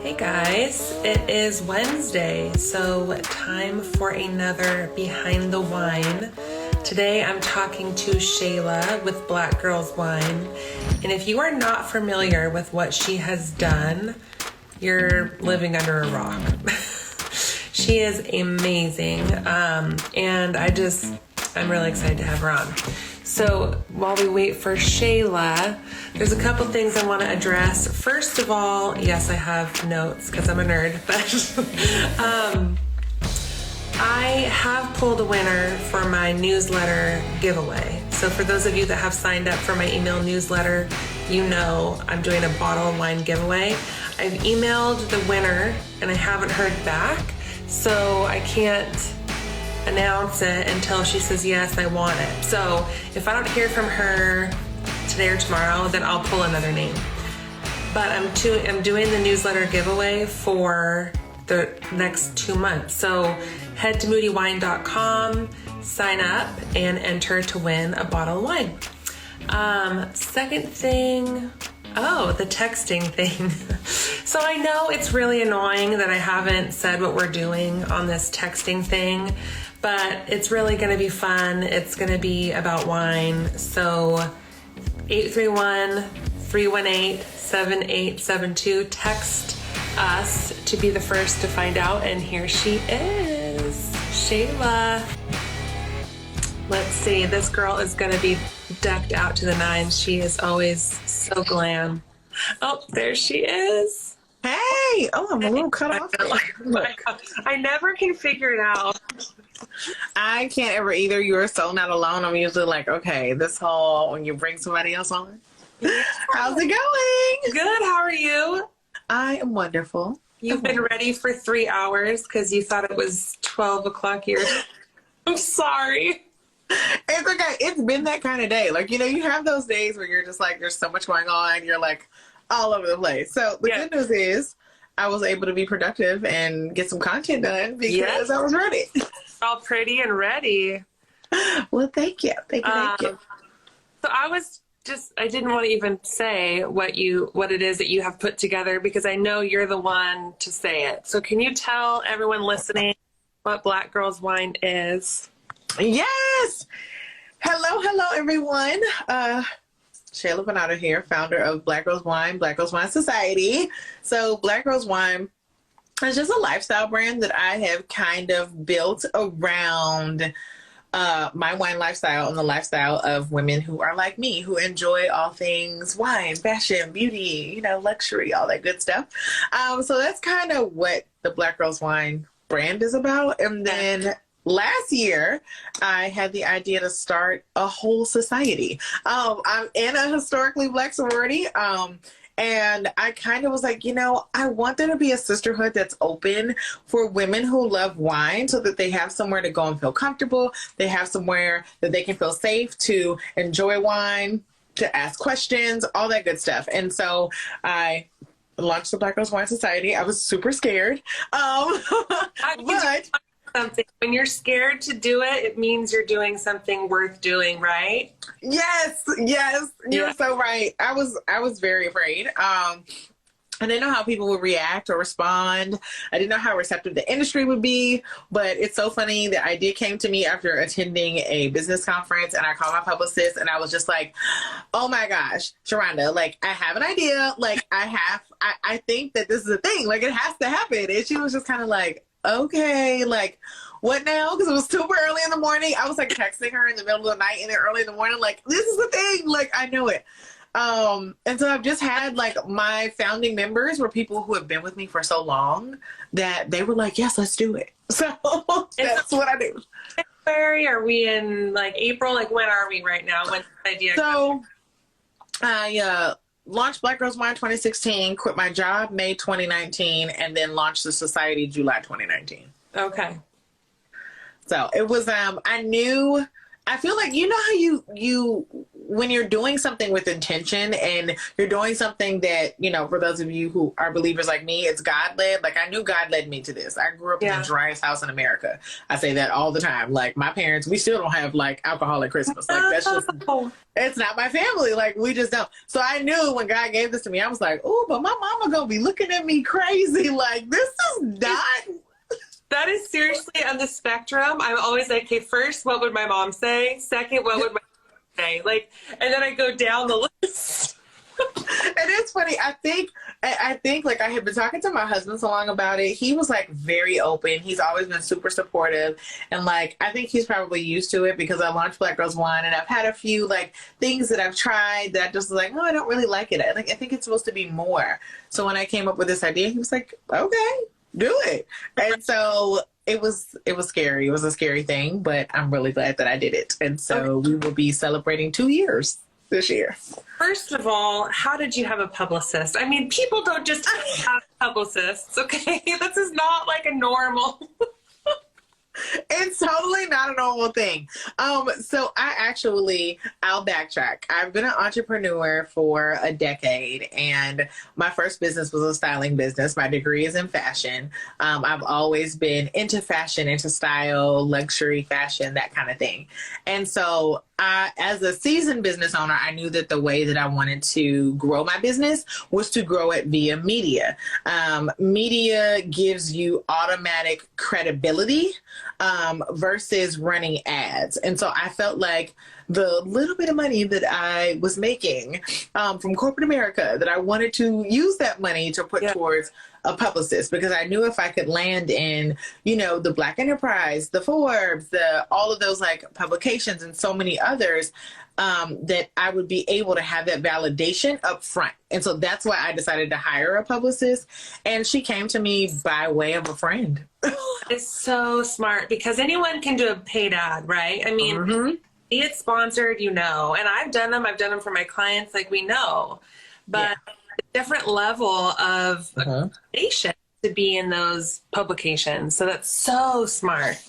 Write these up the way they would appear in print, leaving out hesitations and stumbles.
Hey guys, it is Wednesday, so time for another Behind the Wine. Today I'm talking to Shayla with Black Girls Wine, and if you are not familiar with what she has done, you're living under a rock. She is amazing, and I'm really excited to have her on. So while we wait for Shayla, there's a couple things I want to address. First of all, yes, I have notes because I'm a nerd, but I have pulled a winner for my newsletter giveaway. So for those of you that have signed up for my email newsletter, you know I'm doing a bottle of wine giveaway. I've emailed the winner and I haven't heard back, so I can't announce it until she says, yes, I want it. So if I don't hear from her today or tomorrow, then I'll pull another name. But I'm doing the newsletter giveaway for the next 2 months. So head to moodywine.com, sign up, and enter to win a bottle of wine. Second thing, the texting thing. So I know it's really annoying that I haven't said what we're doing on this texting thing, but it's really going to be fun. It's going to be about wine. So 831-318-7872. Text us to be the first to find out. And here she is, Shayla. Let's see. This girl is going to be decked out to the nines. She is always so glam. Oh, there she is. Hey! Oh, I'm a little cut off. I never can figure it out. I can't ever either. You are so not alone. I'm usually like, okay, this whole, when you bring somebody else on. Yeah. How's it going? Good. How are you? I am wonderful. You've been ready for 3 hours because you thought it was 12 o'clock here. I'm sorry. It's okay. It's been that kind of day. Like, you have those days where you're just like, there's so much going on. You're like all over the place. So the good news is I was able to be productive and get some content done because I was ready. All pretty and ready. Well, thank you. Thank you. So I didn't want to even say what it is that you have put together because I know you're the one to say it. So can you tell everyone listening what Black Girls Wine is? Yes. Hello, everyone. Shayla Bernardo here, founder of Black Girls Wine, Black Girls Wine Society. So Black Girls Wine is just a lifestyle brand that I have kind of built around my wine lifestyle and the lifestyle of women who are like me, who enjoy all things wine, fashion, beauty, luxury, all that good stuff. So that's kind of what the Black Girls Wine brand is about. And then last year, I had the idea to start a whole society. I'm in a historically Black sorority, and I kind of was like, I want there to be a sisterhood that's open for women who love wine so that they have somewhere to go and feel comfortable. They have somewhere that they can feel safe to enjoy wine, to ask questions, all that good stuff. And so I launched the Black Girls Wine Society. I was super scared. But something. When you're scared to do it, it means you're doing something worth doing, right? Yes. You're so right. I was very afraid. I didn't know how people would react or respond. I didn't know how receptive the industry would be, but it's so funny. The idea came to me after attending a business conference, and I called my publicist and I was just like, oh my gosh, Sharonda, like I have an idea. Like I think that this is a thing. Like it has to happen. And she was just kind of like, okay, like what now? Because it was super early in the morning. I was like texting her in the middle of the night and then early in the morning, like, this is the thing. Like, I know it. And so I've just had like my founding members were people who have been with me for so long that they were like, yes, let's do it. So that's what I do. February? Are we in like April? Like when are we right now? When's the idea? So I launched Black Girls Wine 2016, quit my job May 2019, and then launched the society July 2019. Okay. So it was, I knew I feel like, you know how you when you're doing something with intention and you're doing something that, you know, for those of you who are believers like me, it's God led. Like, I knew God led me to this. I grew up in the driest house in America. I say that all the time. Like, my parents, we still don't have like alcohol at Christmas. Like, that's just, it's not my family. Like, we just don't. So I knew when God gave this to me, I was like, oh, but my mama gonna be looking at me crazy. Like, this is not. That is seriously on the spectrum. I'm always like, okay, first, what would my mom say? Second, what would my say? Like, and then I go down the list. And it's funny. I think like I had been talking to my husband so long about it. He was like very open. He's always been super supportive. And like, I think he's probably used to it because I launched Black Girls Wine and I've had a few like things that I've tried that I just was like, oh, I don't really like it. I think it's supposed to be more. So when I came up with this idea, he was like, okay, do it. And so it was scary. It was a scary thing, but I'm really glad that I did it. And so we will be celebrating 2 years this year. First of all, how did you have a publicist? I mean, people don't just have publicists, okay? This is not like a normal. It's totally not a normal thing. So I'll backtrack. I've been an entrepreneur for a decade, and my first business was a styling business. My degree is in fashion. I've always been into fashion, into style, luxury fashion, that kind of thing. And so as a seasoned business owner, I knew that the way that I wanted to grow my business was to grow it via media. Media gives you automatic credibility versus running ads. And so I felt like the little bit of money that I was making from corporate America, that I wanted to use that money to put towards a publicist, because I knew if I could land in, you know, the Black Enterprise, the Forbes, all of those like publications and so many others, that I would be able to have that validation up front. And so that's why I decided to hire a publicist. And she came to me by way of a friend. It's so smart because anyone can do a paid ad, right? I mean, be it sponsored, you know, and I've done them for my clients, like we know, but a different level of accreditation to be in those publications. So that's so smart.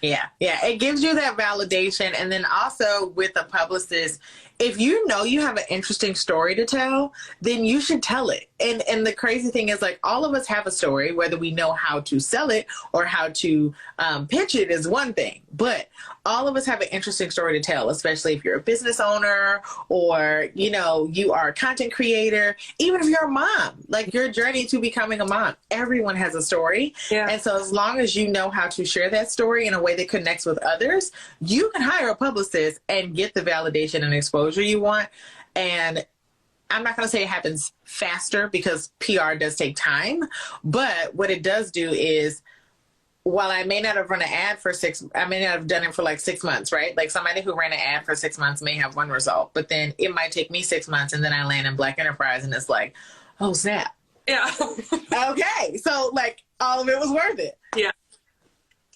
Yeah. It gives you that validation. And then also with a publicist, if you know you have an interesting story to tell, then you should tell it. And the crazy thing is, like, all of us have a story, whether we know how to sell it or how to pitch it is one thing. But all of us have an interesting story to tell, especially if you're a business owner or, you know, you are a content creator, even if you're a mom, like your journey to becoming a mom, everyone has a story. Yeah. And so as long as you know how to share that story in a way that connects with others, you can hire a publicist and get the validation and exposure you want. And I'm not going to say it happens faster because PR does take time, but what it does do is, while I may not have run an ad for I may not have done it for like 6 months, right? Like somebody who ran an ad for 6 months may have one result, but then it might take me 6 months and then I land in Black Enterprise and it's like, oh snap. Yeah. Okay. So like all of it was worth it. Yeah.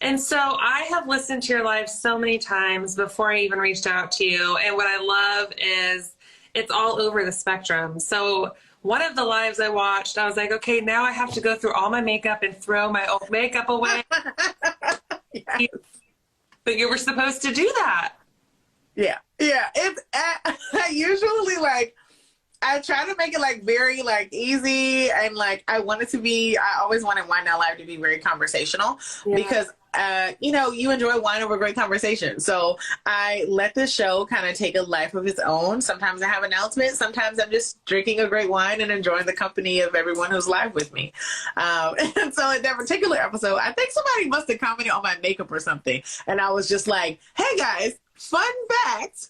And so I have listened to your live so many times before I even reached out to you. And what I love is it's all over the spectrum. So one of the lives I watched, I was like, okay, now I have to go through all my makeup and throw my old makeup away. Yes. But you were supposed to do that. Yeah. It's I usually like, I try to make it like very like easy, and like I always wanted Wine Now Live to be very conversational because you know, you enjoy wine over great conversation. So I let the show kind of take a life of its own. Sometimes I have announcements. Sometimes I'm just drinking a great wine and enjoying the company of everyone who's live with me. And so in that particular episode, I think somebody must have commented on my makeup or something. And I was just like, hey guys, fun fact,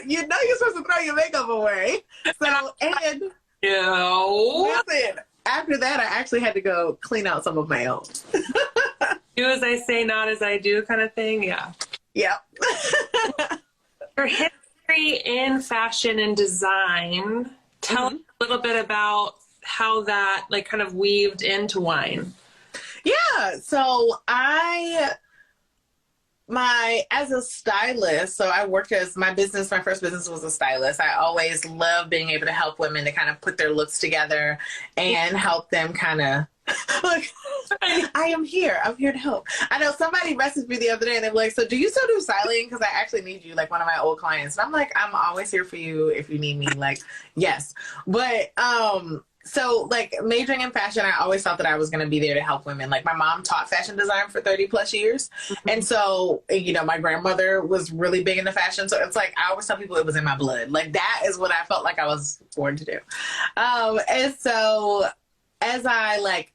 you know you're supposed to throw your makeup away. So, and listen, after that, I actually had to go clean out some of my own. Do as I say, not as I do kind of thing. Yeah. Yep. Your history in fashion and design, tell us a little bit about how that like kind of weaved into wine. Yeah. So as a stylist, so I worked my first business was a stylist. I always loved being able to help women to kind of put their looks together and help them kind of, look, I am here. I'm here to help. I know somebody messaged me the other day and they were like, so do you still do styling? Because I actually need you, like one of my old clients. And I'm like, I'm always here for you if you need me. Like, yes. But so like majoring in fashion, I always thought that I was going to be there to help women. Like my mom taught fashion design for 30 plus years. And so, you know, my grandmother was really big into fashion. So it's like, I always tell people it was in my blood. Like that is what I felt like I was born to do. And so as I like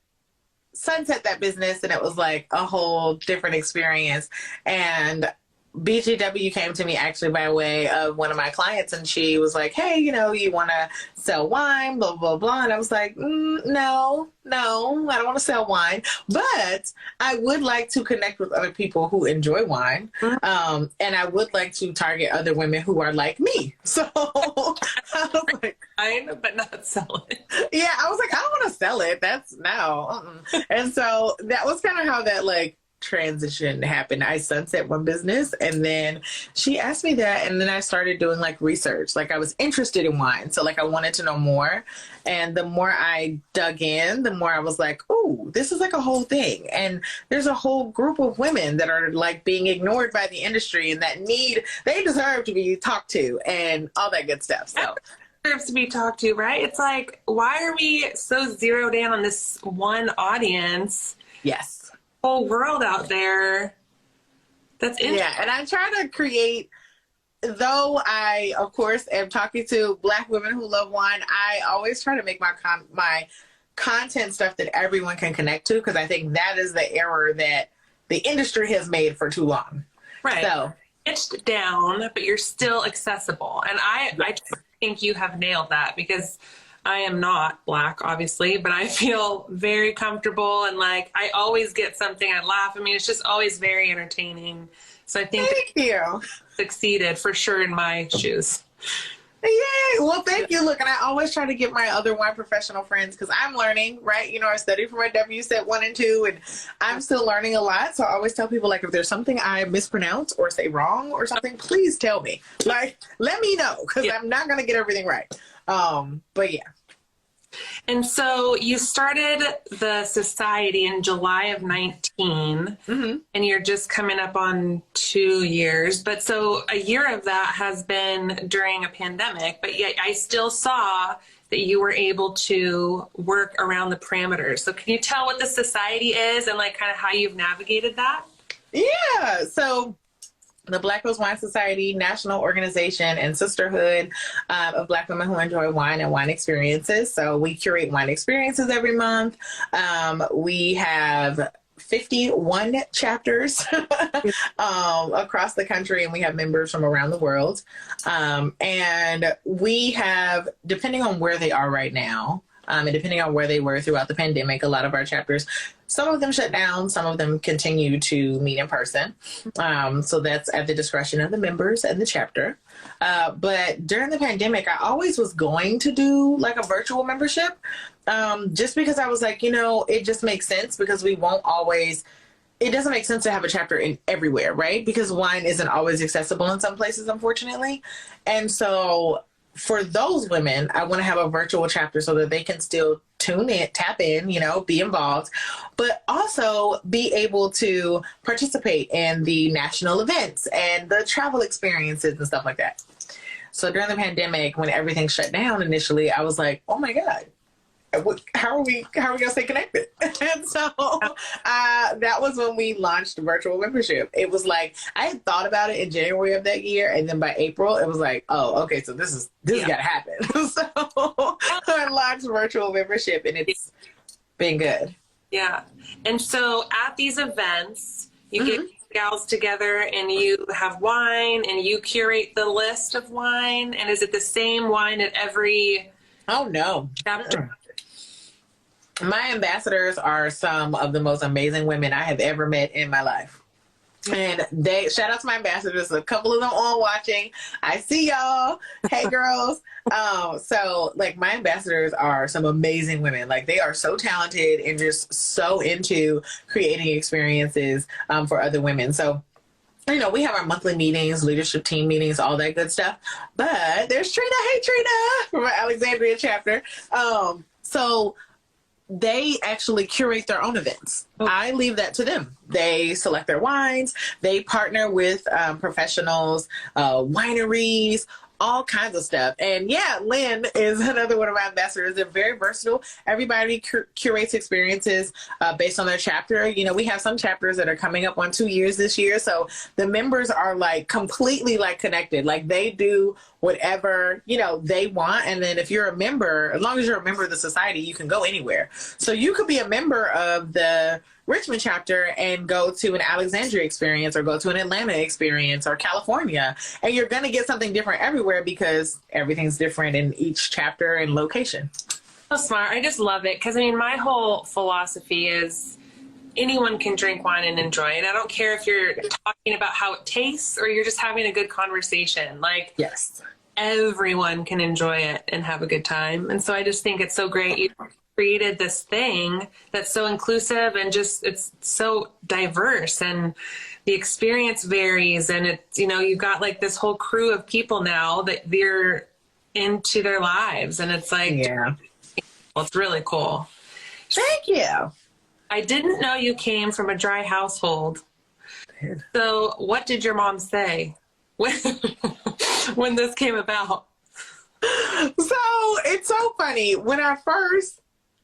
sunset that business, and it was like a whole different experience, and BGW came to me actually by way of one of my clients, and she was like, hey, you know, you want to sell wine, blah, blah, blah. And I was like, no, I don't want to sell wine, but I would like to connect with other people who enjoy wine. And I would like to target other women who are like me. So I was like, Wine, but not sell it. yeah, I was like, I don't want to sell it. That's no. And so that was kind of how that like transition happened. I sunset one business, and then she asked me that, and then I started doing like research. Like I was interested in wine, so like I wanted to know more, and the more I dug in, the more I was like, oh, this is like a whole thing, and there's a whole group of women that are like being ignored by the industry and that they deserve to be talked to and all that good stuff. So Deserves to be talked to, right? It's like, why are we so zeroed in on this one audience? yes. Whole world out there. That's interesting. Yeah, and I try to create, though I, of course, am talking to Black women who love wine, I always try to make my content stuff that everyone can connect to, because I think that is the error that the industry has made for too long. Right. So It's down, but you're still accessible. And I just think you have nailed that, because I am not Black, obviously, but I feel very comfortable, and like I always get something. I laugh. I mean, it's just always very entertaining. So I think thank you. Succeeded for sure in my shoes. Yay! Well, thank you. Look, and I always try to get my other wine professional friends, because I'm learning, right? You know, I studied for my WSET 1 and 2, and I'm still learning a lot. So I always tell people, like, if there's something I mispronounce or say wrong or something, please tell me. Like, let me know, because I'm not going to get everything right. But yeah. And so you started the society in July of 19, and you're just coming up on 2 years. But so a year of that has been during a pandemic, but yet I still saw that you were able to work around the parameters. So can you tell what the society is and like kind of how you've navigated that? Yeah. So the Black Rose Wine Society, national organization and sisterhood of Black women who enjoy wine and wine experiences. So we curate wine experiences every month. We have 51 chapters across the country, and we have members from around the world. And we have, depending on where they are right now, and depending on where they were throughout the pandemic, a lot of our chapters, some of them shut down, some of them continue to meet in person. So that's at the discretion of the members and the chapter. But during the pandemic, I always was going to do like a virtual membership, just because I was like, you know, it just makes sense, because we won't always, it doesn't make sense to have a chapter in everywhere, right? Because wine isn't always accessible in some places, unfortunately. And so for those women, I want to have a virtual chapter so that they can still tune in, tap in, you know, be involved, but also be able to participate in the national events and the travel experiences and stuff like that. So during the pandemic, when everything shut down initially, I was like, oh my God, how are we going to stay connected? And so that was when we launched virtual membership. It was like, I had thought about it in January of that year, and then by April, it was like, oh, okay, so this has got to happen. So I launched virtual membership, and it's been good. Yeah. And so at these events, you get gals together and you have wine and you curate the list of wine. And is it the same wine at every chapter? My ambassadors are some of the most amazing women I have ever met in my life. And they, shout out to my ambassadors, a couple of them on watching. I see y'all. Hey girls. So like my ambassadors are some amazing women. Like they are so talented and just so into creating experiences for other women. So, you know, we have our monthly meetings, leadership team meetings, all that good stuff. But there's Trina. Hey Trina, from our Alexandria chapter. So they actually curate their own events. I leave that to them. They select their wines. They partner with professionals, wineries, all kinds of stuff. And yeah, Lynn is another one of my ambassadors. They're very versatile. Everybody curates experiences based on their chapter. You know, we have some chapters that are coming up on 2 years this year. So the members are like completely like connected. Like they do whatever, you know, they want. And then if you're a member, as long as you're a member of the society, you can go anywhere. So you could be a member of the Richmond chapter and go to an Alexandria experience or go to an Atlanta experience or California, and you're going to get something different everywhere because everything's different in each chapter and location. So smart. I just love it because I mean my whole philosophy is anyone can drink wine and enjoy it. I don't care if you're talking about how it tastes or you're just having a good conversation. Like, yes, everyone can enjoy it and have a good time. And so I just think it's so great you created this thing that's so inclusive and just it's so diverse, and the experience varies, and it's, you know, you've got like this whole crew of people now that they're into their lives, and it's like, yeah, well, it's really cool. Thank you. I didn't know you came from a dry household. So what did your mom say when this came about? So it's so funny. When I first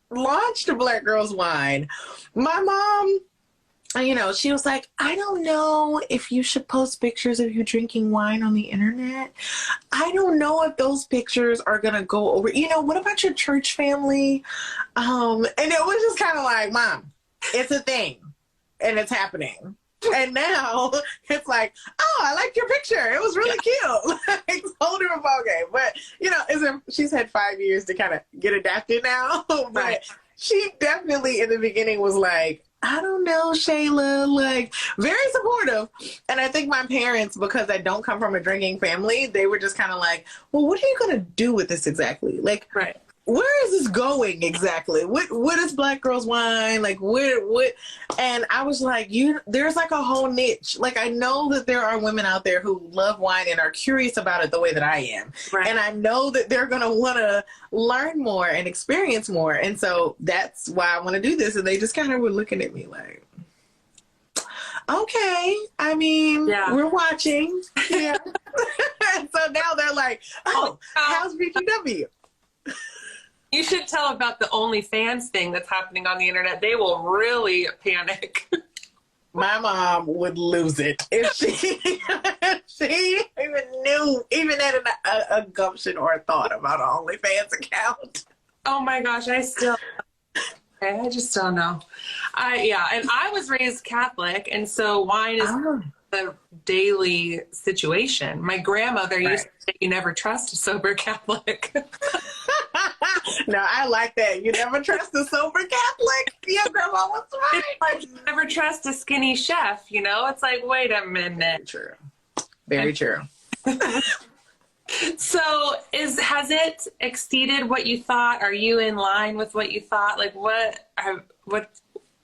launched Black Girls Wine, my mom, you know, she was like, I don't know if you should post pictures of you drinking wine on the internet. I don't know if those pictures are going to go over. You know, what about your church family? And it was just kind of like, Mom, it's a thing and it's happening. And now it's like, oh, I like your picture. It was really cute. Like, it's a whole different ballgame. But, you know, she's had 5 years to kind of get adapted now. But Right. She definitely in the beginning was like, I don't know, Shayla, like very supportive. And I think my parents, because I don't come from a drinking family, they were just kind of like, well, what are you going to do with this exactly? Like, Right. Where is this going exactly? What is Black Girls Wine? Like what? And I was like, there's like a whole niche. Like I know that there are women out there who love wine and are curious about it the way that I am. Right. And I know that they're going to want to learn more and experience more. And so that's why I want to do this. And they just kind of were looking at me like, okay, I mean, we're watching. Yeah. And so now they're like, oh, how's BGW? You should tell about the OnlyFans thing that's happening on the internet. They will really panic. My mom would lose it if she even had a gumption or a thought about an OnlyFans account. Oh my gosh, I just don't know. And I was raised Catholic, and so wine is the daily situation. My grandmother used to say you never trust a sober Catholic. No, I like that. You never trust a sober Catholic. Your grandma was right. It's like you never trust a skinny chef, you know? It's like, wait a minute. True. Very true. So has it exceeded what you thought? Are you in line with what you thought? Like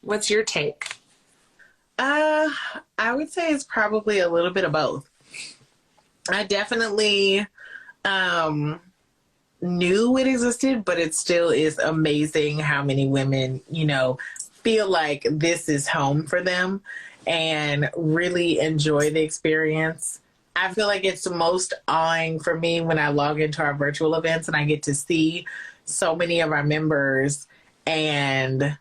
what's your take? I would say it's probably a little bit of both. I definitely knew it existed, but it still is amazing how many women, you know, feel like this is home for them and really enjoy the experience. I feel like it's the most awing for me when I log into our virtual events and I get to see so many of our members, and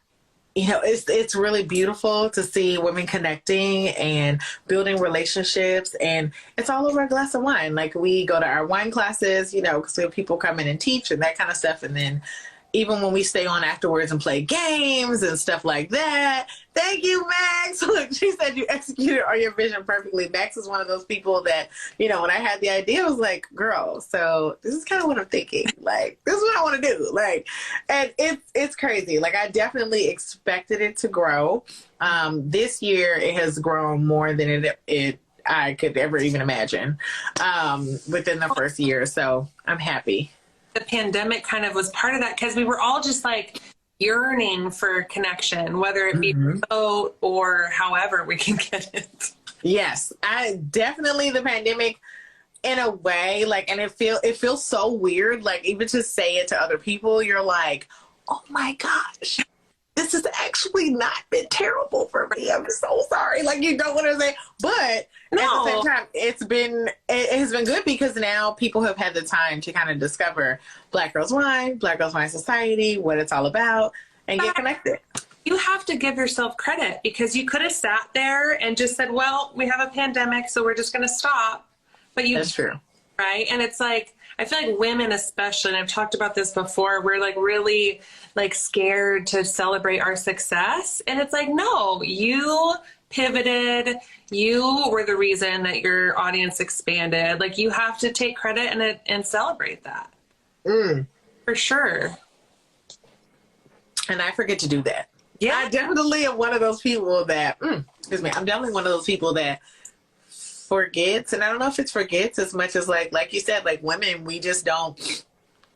you know, it's really beautiful to see women connecting and building relationships, and it's all over a glass of wine. Like we go to our wine classes, you know, because we have people come in and teach and that kind of stuff. And then even when we stay on afterwards and play games and stuff like that. Thank you, Max. Look, she said you executed all your vision perfectly. Max is one of those people that, you know, when I had the idea, I was like, girl, so this is kind of what I'm thinking. Like, this is what I want to do. Like, and it's crazy. Like, I definitely expected it to grow. This year, it has grown more than I could ever even imagine within the first year. So I'm happy. The pandemic kind of was part of that because we were all just like yearning for connection, whether it be remote or however we can get it. Yes, the pandemic in a way, like, and it feels so weird. Like even to say it to other people, you're like, oh my gosh, this has actually not been terrible for me. I'm so sorry. Like, you don't want to say, but No. at the same time, it has been good because now people have had the time to kind of discover Black Girls Wine, Black Girls Wine Society, what it's all about, and get connected. You have to give yourself credit because you could have sat there and just said, well, we have a pandemic, so we're just going to stop. But That's true. Right? And it's like, I feel like women especially, and I've talked about this before, we're like really like scared to celebrate our success. And it's like, no, you pivoted. You were the reason that your audience expanded. Like, you have to take credit and celebrate that. For sure. And I forget to do that. Yeah. I definitely am one of those people that, excuse me, I'm definitely one of those people that forgets, and I don't know if it's forgets as much as like you said, like women, we just don't,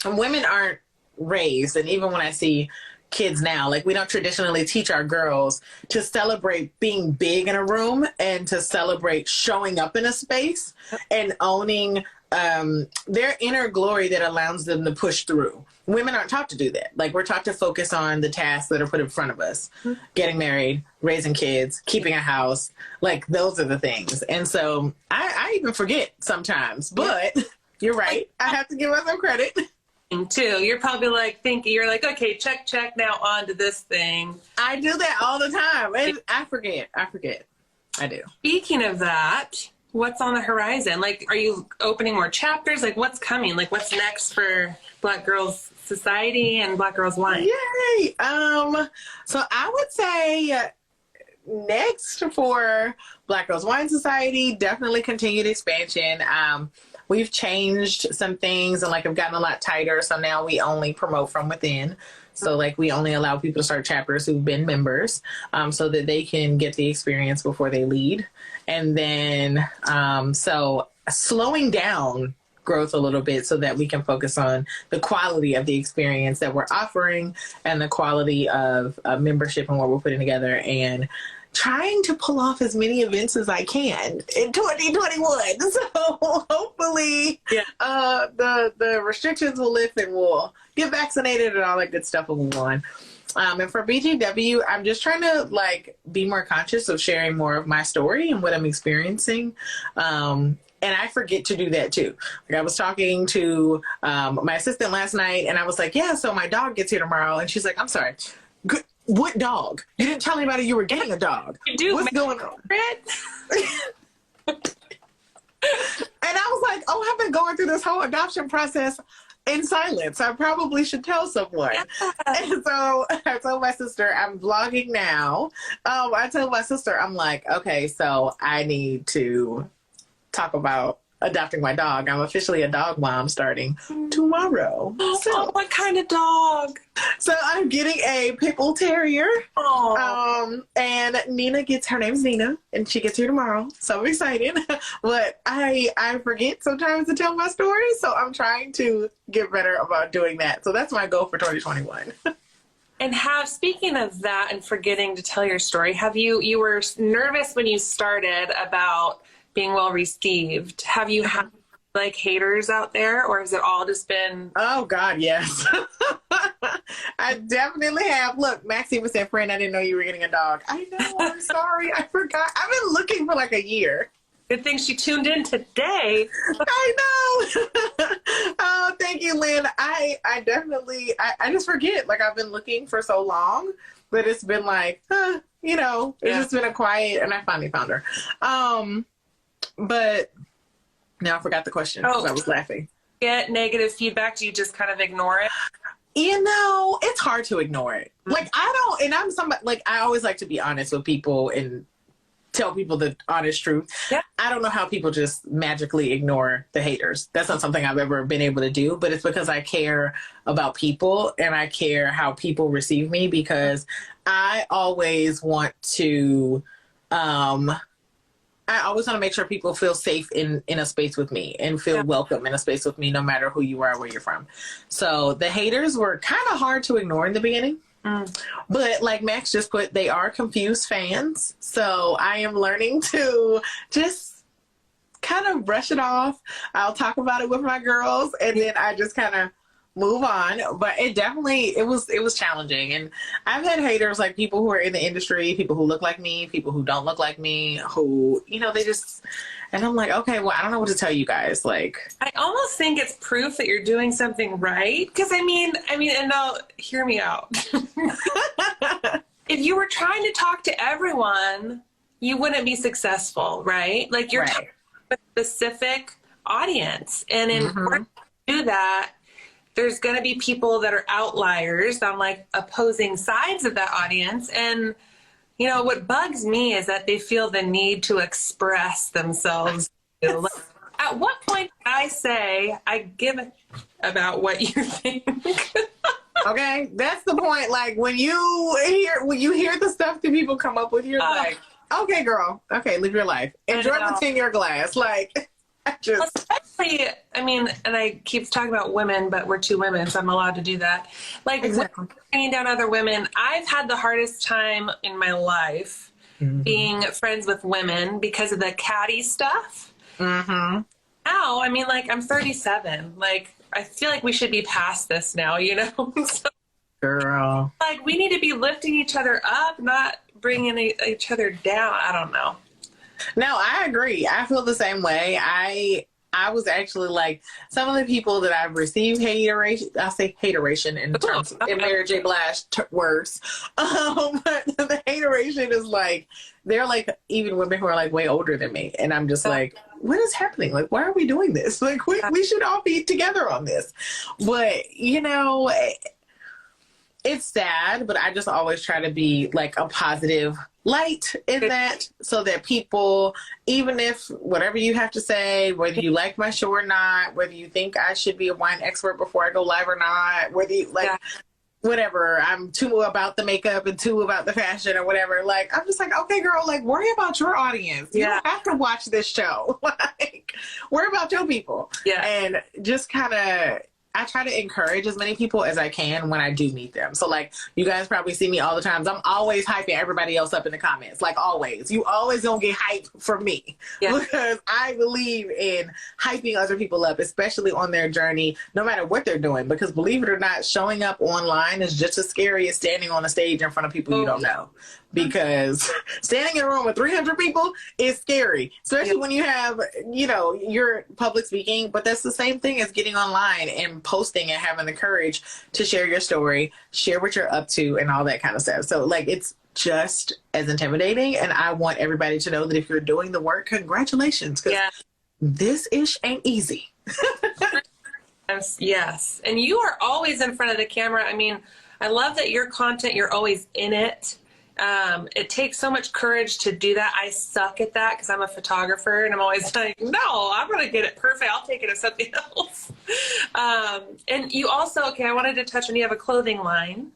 and women aren't raised, and even when I see kids now, like we don't traditionally teach our girls to celebrate being big in a room and to celebrate showing up in a space and owning their inner glory that allows them to push through. Women aren't taught to do that. Like, we're taught to focus on the tasks that are put in front of us. Getting married, raising kids, keeping a house. Like, those are the things. And so I even forget sometimes. But you're right. I have to give myself credit. Too. You're probably like you're like, okay, check, now on to this thing. I do that all the time. And I forget. I do. Speaking of that, what's on the horizon? Like, are you opening more chapters? Like, what's coming? Like, what's next for Black Girls Society and Black Girls Wine? Yay! So I would say next for Black Girls Wine Society, definitely continued expansion. We've changed some things and like have gotten a lot tighter. So now we only promote from within. So like we only allow people to start chapters who've been members, so that they can get the experience before they lead. And then so slowing down growth a little bit so that we can focus on the quality of the experience that we're offering and the quality of membership and what we're putting together, and trying to pull off as many events as I can in 2021. So hopefully the restrictions will lift and we'll get vaccinated and all that good stuff will move on. And for BGW, I'm just trying to like be more conscious of sharing more of my story and what I'm experiencing. And I forget to do that too. Like, I was talking to my assistant last night and I was like, yeah, so my dog gets here tomorrow. And she's like, I'm sorry, what dog? You didn't tell anybody you were getting a dog. What's going on? And I was like, oh, I've been going through this whole adoption process in silence. I probably should tell someone. Yeah. And so I told my sister, I'm vlogging now. I told my sister, I'm like, okay, so I need to talk about adopting my dog. I'm officially a dog mom starting tomorrow. So, what kind of dog? So I'm getting a pit bull terrier. And her name's Nina, and she gets here tomorrow. So I'm excited. But I forget sometimes to tell my story. So I'm trying to get better about doing that. So that's my goal for 2021. And speaking of that and forgetting to tell your story, you were nervous when you started about being well received. Have you had like haters out there, or has it all just been? Oh God, yes. I definitely have. Look, Maxie was saying, friend, I didn't know you were getting a dog. I know, I'm sorry, I forgot. I've been looking for like a year. Good thing she tuned in today. I know. Oh, thank you, Lynn. I definitely, I just forget. Like, I've been looking for so long, but it's been like, it's just been a quiet, and I finally found her. But now I forgot the question because I was laughing. Get negative feedback? Do you just kind of ignore it? It's hard to ignore it. Like, I'm somebody, like, I always like to be honest with people and tell people the honest truth. Yeah. I don't know how people just magically ignore the haters. That's not something I've ever been able to do, but it's because I care about people and I care how people receive me, because I always want to, make sure people feel safe in a space with me and feel welcome in a space with me, no matter who you are or where you're from. So the haters were kind of hard to ignore in the beginning. But like Max just put, they are confused fans. So I am learning to just kind of brush it off. I'll talk about it with my girls, and then I just kind of move on. But it was challenging. And I've had haters, like people who are in the industry, people who look like me, people who don't look like me, who, they just, and I'm like, okay, well, I don't know what to tell you guys. Like, I almost think it's proof that you're doing something right. Because and now hear me out. If you were trying to talk to everyone, you wouldn't be successful, right? Like you're talking to a specific audience. And in order to do that, there's going to be people that are outliers on like opposing sides of that audience. And, what bugs me is that they feel the need to express themselves. Like, at what point did I say I give about what you think? Okay, that's the point. Like when you hear the stuff that people come up with, you're like, okay, girl, okay, live your life. Enjoy what's in your glass. Like, especially, and I keep talking about women, but we're two women, so I'm allowed to do that. Like, exactly. Bringing down other women, I've had the hardest time in my life being friends with women because of the catty stuff. Now, I'm 37. Like, I feel like we should be past this now, So, girl. Like, we need to be lifting each other up, not bringing each other down. I don't know. No, I agree. I feel the same way. I was actually like, some of the people that I've received hateration, I say hateration in terms in Mary J. Blige words. But the hateration is like, they're like even women who are like way older than me. And I'm just like, what is happening? Like, why are we doing this? Like, we should all be together on this. But, it's sad, but I just always try to be like a positive light in that, so that people, even if whatever you have to say, whether you like my show or not, whether you think I should be a wine expert before I go live or not, whether you like whatever, I'm too about the makeup and too about the fashion or whatever, like I'm just like, okay, girl, like worry about your audience. You don't have to watch this show. Like, worry about your people. And just kind of, I try to encourage as many people as I can when I do meet them. So, like, you guys probably see me all the time. I'm always hyping everybody else up in the comments. Like, always. You always don't get hype from me. Because I believe in hyping other people up, especially on their journey, no matter what they're doing. Because believe it or not, showing up online is just as scary as standing on a stage in front of people you don't know. Because standing in a room with 300 people is scary, especially when you have, you're public speaking, but that's the same thing as getting online and posting and having the courage to share your story, share what you're up to and all that kind of stuff. So like, it's just as intimidating. And I want everybody to know that if you're doing the work, congratulations. Because this ish ain't easy. Yes. And you are always in front of the camera. I love that your content, you're always in it. It takes so much courage to do that. I suck at that because I'm a photographer and I'm always like, no, I'm going to get it perfect. I'll take it as something else. And you also, I wanted to touch on, you have a clothing line.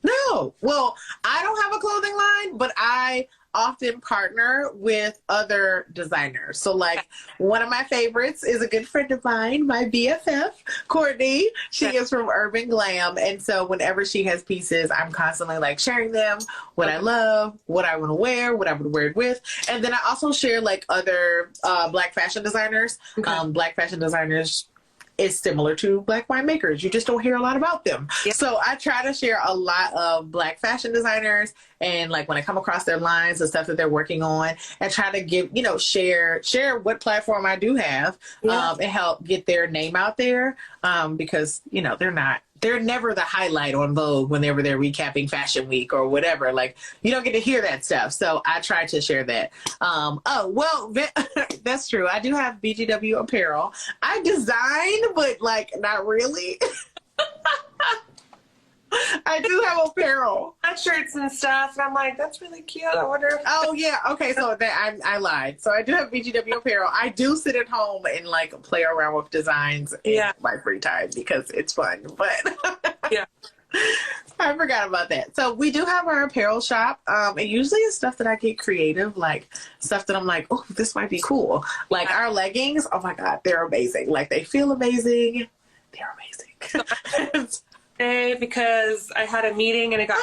No. Well, I don't have a clothing line, but I often partner with other designers. So like one of my favorites is a good friend of mine, my BFF, Courtney. She is from Urban Glam. And so whenever she has pieces, I'm constantly like sharing them, what I love, what I want to wear, what I would wear it with. And then I also share like other Black fashion designers. Black fashion designers is similar to Black winemakers. You just don't hear a lot about them. So I try to share a lot of Black fashion designers and like when I come across their lines, the stuff that they're working on, and try to give, share what platform I do have and help get their name out there because, they're never the highlight on Vogue whenever they're recapping Fashion Week or whatever. Like, you don't get to hear that stuff. So I try to share that. That's true. I do have BGW apparel. I design, but like, not really. I do have apparel. Shirts and stuff. And I'm like, that's really cute. I wonder if... Oh, yeah. Okay. So I lied. So I do have BGW apparel. I do sit at home and like play around with designs in my free time because it's fun. But I forgot about that. So we do have our apparel shop. And usually it's stuff that I get creative, like stuff that I'm like, oh, this might be cool. Like our leggings. Oh my God, they're amazing. Like they feel amazing. They're amazing. Because I had a meeting and it got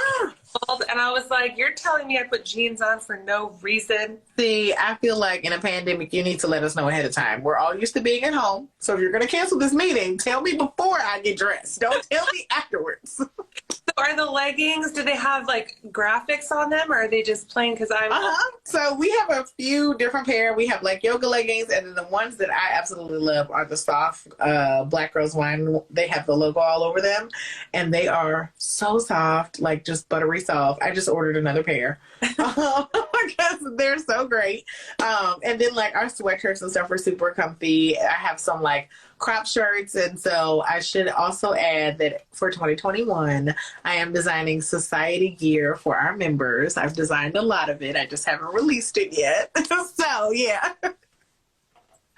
cold, and I was like, you're telling me I put jeans on for no reason? See, I feel like in a pandemic, you need to let us know ahead of time. We're all used to being at home. So if you're going to cancel this meeting, tell me before I get dressed. Don't tell me afterwards. So are the leggings, do they have like graphics on them, or are they just plain? Because I'm So we have a few different pair. We have like yoga leggings, and then the ones that I absolutely love are the soft Black Girls Wine. They have the logo all over them, and they are so soft, like just buttery soft. I just ordered another pair because they're so great. And then like our sweatshirts and stuff are super comfy. I have some like crop shirts, and so I should also add that for 2021 I am designing society gear for our members. I've designed a lot of it, I just haven't released it yet. So yeah,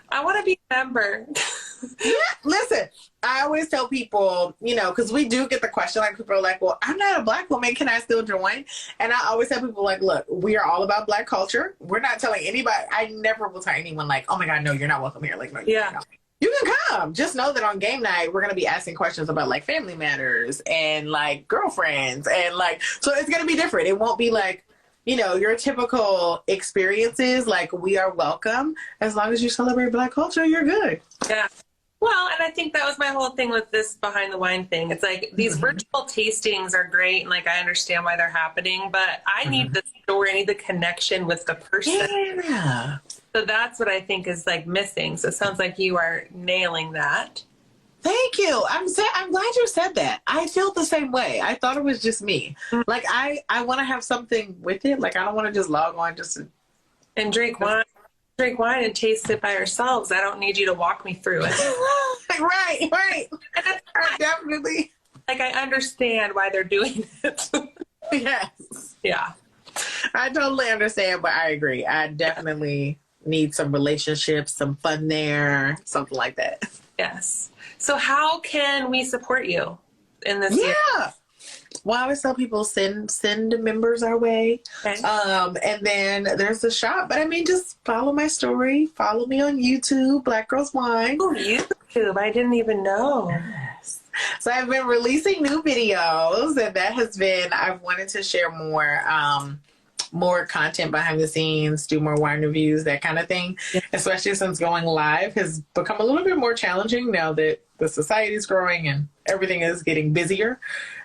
I want to be a member. yeah. Listen, I always tell people, you know, because we do get the question, like people are like, well, I'm not a Black woman, can I still join? And I always tell people like, look, we are all about Black culture. We're not telling anybody. I never will tell anyone like, oh my God, no, you're not welcome here. Like, no, Yeah. not. You can come. Just know that on game night, we're going to be asking questions about like family matters and like girlfriends. And like, so it's going to be different. It won't be like, you know, your typical experiences. Like, we are welcome. As long as you celebrate Black culture, you're good. Yeah. Well, and I think that was my whole thing with this Behind the Wine thing. It's like these virtual tastings are great, and like I understand why they're happening, but I need the story, I need the connection with the person. Yeah. So that's what I think is like missing. So it sounds like you are nailing that. Thank you. I'm glad you said that. I feel the same way. I thought it was just me. Like I want to have something with it. Like I don't want to just log on just to And drink wine and taste it by ourselves. I don't need you to walk me through it. right. Definitely. Like I understand why they're doing it. Yes. Yeah. I totally understand, but I agree. I definitely need some relationships, some fun there, something like that. Yes. So how can we support you in this year? Well, I always tell people send members our way. Okay. And then there's the shop. But I mean, just follow my story. Follow me on YouTube, Black Girls Wine. Oh, YouTube. I didn't even know. Yes. So I've been releasing new videos, and that has been, I've wanted to share more content behind the scenes, do more wine reviews, that kind of thing. Yeah. Especially since going live has become a little bit more challenging now that the society is growing and everything is getting busier.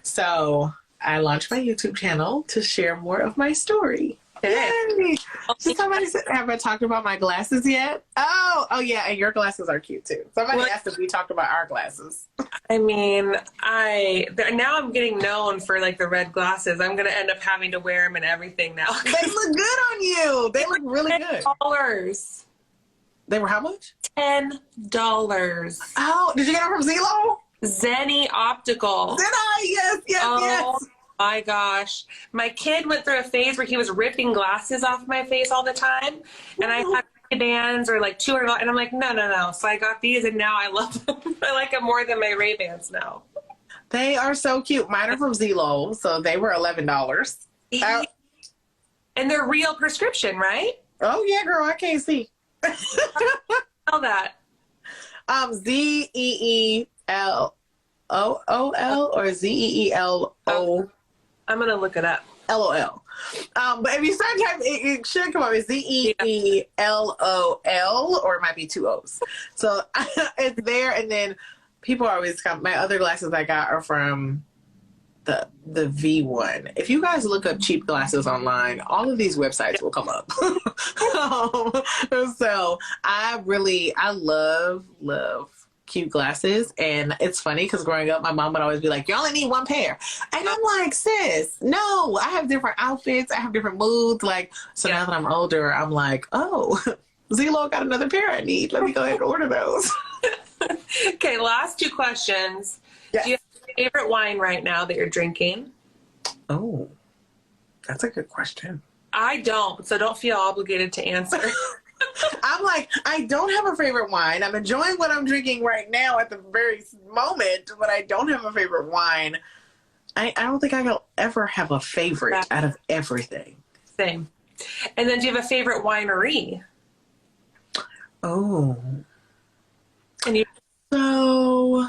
So I launched my YouTube channel to share more of my story. Yay! So somebody said, have I talked about my glasses yet? Oh yeah, and your glasses are cute too. Somebody asked if we talked about our glasses. I mean, now I'm getting known for like the red glasses. I'm gonna end up having to wear them and everything now. They look good on you. They look really good. $10. They were how much? $10. Oh, did you get them from Zillow? Zenny Optical. Did I? Yes. My gosh. My kid went through a phase where he was ripping glasses off my face all the time. And I had Ray-Bans or like $200. And I'm like, no. So I got these and now I love them. I like them more than my Ray-Bans now. They are so cute. Mine are from Zillow. So they were $11. And they're real prescription, right? Oh, yeah, girl. I can't see. Tell that. ZEELOOL or ZEELO. I'm going to look it up. LOL. But if you start typing, it should come up as ZEELOL, or it might be two O's. So it's there, and then people always come. My other glasses I got are from the V1. If you guys look up cheap glasses online, all of these websites will come up. So I love cute glasses. And it's funny because growing up, my mom would always be like, you only need one pair. And I'm like, sis, no, I have different outfits. I have different moods. Like, so now that I'm older, I'm like, oh, Zillow got another pair I need. Let me go ahead and order those. Okay, last two questions. Yes. Do you have a favorite wine right now that you're drinking? Oh, that's a good question. I don't, so don't feel obligated to answer. I'm like, I don't have a favorite wine. I'm enjoying what I'm drinking right now at the very moment, but I don't have a favorite wine. I don't think I'll ever have a favorite out of everything. Same. And then do you have a favorite winery? Oh. And you... So,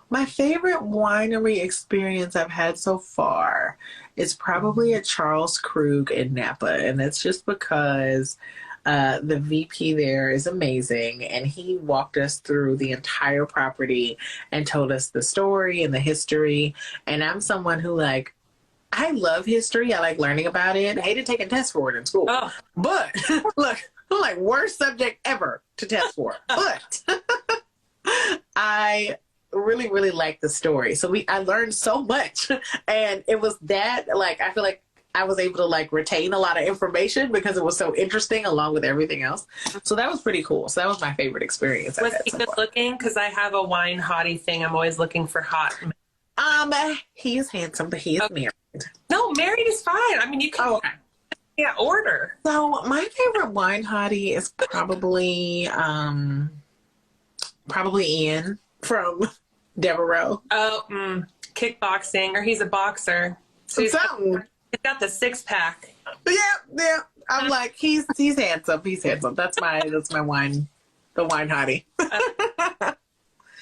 My favorite winery experience I've had so far is probably at Charles Krug in Napa. And it's just because the VP there is amazing. And he walked us through the entire property and told us the story and the history. And I'm someone who, like, I love history. I like learning about it. I hated taking tests for it in school. Oh. But look, I'm like, worst subject ever to test for. But I really, really like the story. So I learned so much. And it was that, like, I feel like I was able to, like, retain a lot of information because it was so interesting along with everything else. So that was pretty cool. So that was my favorite experience. Was he good looking? Because I have a wine hottie thing. I'm always looking for hot. He is handsome, but he is married. No, married is fine. I mean, you can order. So my favorite wine hottie is probably Ian from Devereaux. Oh, kickboxing, or he's a boxer. So he's got the 6-pack. Yeah. I'm like, he's handsome. He's handsome. That's my wine, the wine hottie.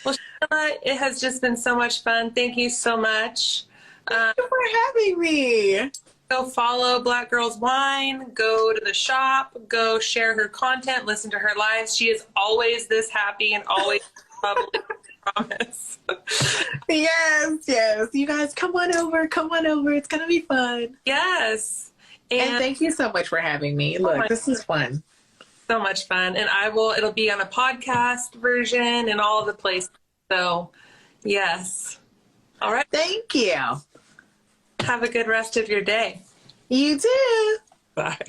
Well, Shayla, it has just been so much fun. Thank you so much. Thank you for having me. Go follow Black Girls Wine. Go to the shop. Go share her content. Listen to her lives. She is always this happy and always bubbly. I promise. Yes. You guys, come on over. It's gonna be fun. Yes. And thank you so much for having me. Look, this is fun. So much fun. And it'll be on a podcast version and all of the places. So, yes. All right. Thank you. Have a good rest of your day. You too. Bye.